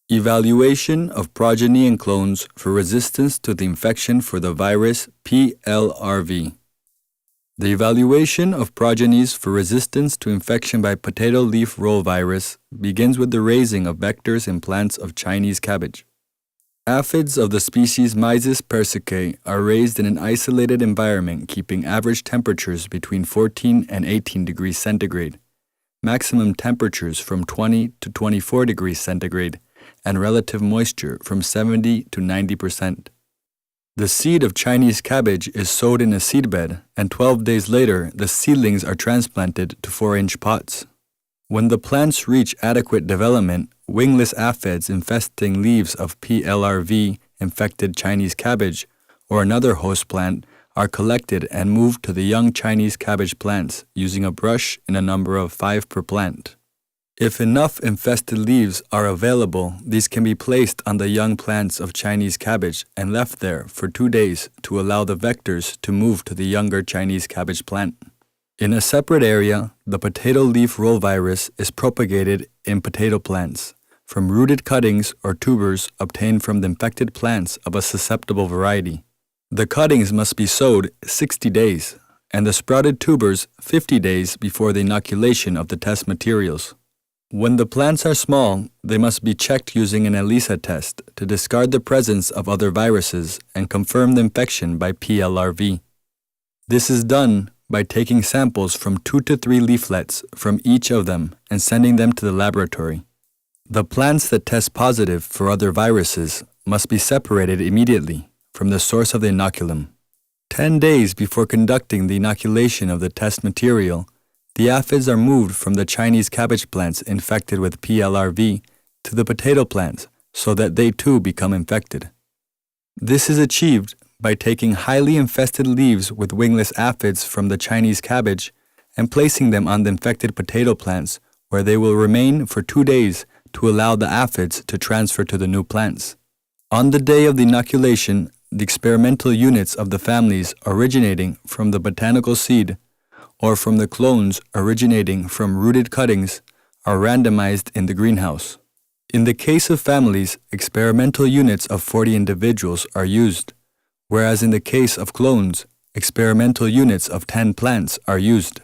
Evaluation of progeny and clones for resistance to the infection for the virus PLRV. The evaluation of progenies for resistance to infection by potato leaf roll virus begins with the raising of vectors in plants of Chinese cabbage. Aphids of the species Mysis persicae are raised in an isolated environment keeping average temperatures between 14 and 18 degrees centigrade, maximum temperatures from 20 to 24 degrees centigrade, and relative moisture from 70 to 90%. The seed of Chinese cabbage is sowed in a seedbed, and 12 days later, the seedlings are transplanted to 4-inch pots. When the plants reach adequate development, wingless aphids infesting leaves of PLRV infected Chinese cabbage or another host plant are collected and moved to the young Chinese cabbage plants using a brush in a number of 5 per plant. If enough infested leaves are available, these can be placed on the young plants of Chinese cabbage and left there for 2 days to allow the vectors to move to the younger Chinese cabbage plant. In a separate area, the potato leaf roll virus is propagated in potato plants from rooted cuttings or tubers obtained from the infected plants of a susceptible variety. The cuttings must be sowed 60 days and the sprouted tubers 50 days before the inoculation of the test materials. When the plants are small, they must be checked using an ELISA test to discard the presence of other viruses and confirm the infection by PLRV. This is done by taking samples from 2 to 3 leaflets from each of them and sending them to the laboratory. The plants that test positive for other viruses must be separated immediately from the source of the inoculum. 10 days before conducting the inoculation of the test material, the aphids are moved from the Chinese cabbage plants infected with PLRV to the potato plants so that they too become infected. This is achieved by taking highly infested leaves with wingless aphids from the Chinese cabbage and placing them on the infected potato plants where they will remain for 2 days to allow the aphids to transfer to the new plants. On the day of the inoculation, the experimental units of the families originating from the botanical seed or from the clones originating from rooted cuttings are randomized in the greenhouse. In the case of families, experimental units of 40 individuals are used, whereas in the case of clones, experimental units of 10 plants are used.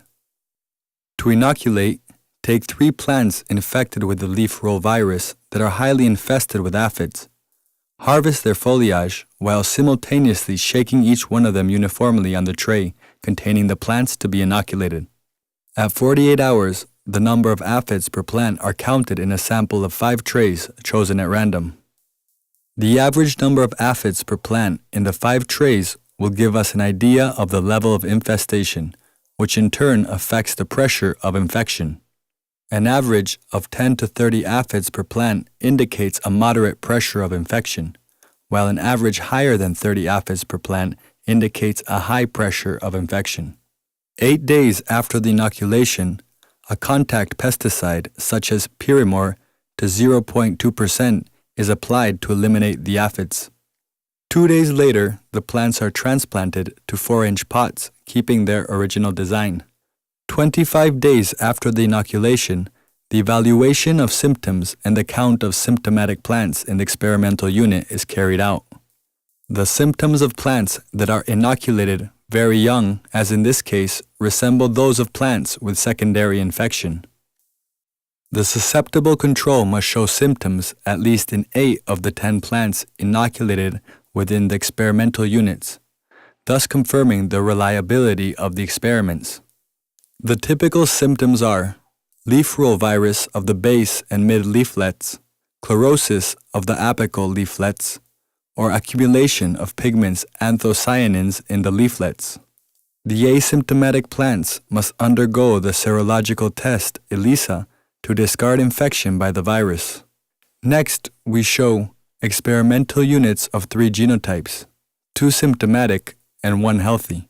To inoculate, take 3 plants infected with the leaf roll virus that are highly infested with aphids. Harvest their foliage while simultaneously shaking each one of them uniformly on the tray containing the plants to be inoculated. At 48 hours, the number of aphids per plant are counted in a sample of 5 trays chosen at random. The average number of aphids per plant in the 5 trays will give us an idea of the level of infestation, which in turn affects the pressure of infection. An average of 10 to 30 aphids per plant indicates a moderate pressure of infection, while an average higher than 30 aphids per plant indicates a high pressure of infection. 8 days after the inoculation, a contact pesticide such as Pyrimor to 0.2% is applied to eliminate the aphids. 2 days later, the plants are transplanted to 4-inch pots, keeping their original design. 25 days after the inoculation, the evaluation of symptoms and the count of symptomatic plants in the experimental unit is carried out. The symptoms of plants that are inoculated very young, as in this case, resemble those of plants with secondary infection. The susceptible control must show symptoms at least in 8 of the 10 plants inoculated within the experimental units, thus confirming the reliability of the experiments. The typical symptoms are leaf roll virus of the base and mid leaflets, chlorosis of the apical leaflets, or accumulation of pigments anthocyanins in the leaflets. The asymptomatic plants must undergo the serological test ELISA to discard infection by the virus. Next, we show experimental units of 3 genotypes, 2 symptomatic and 1 healthy.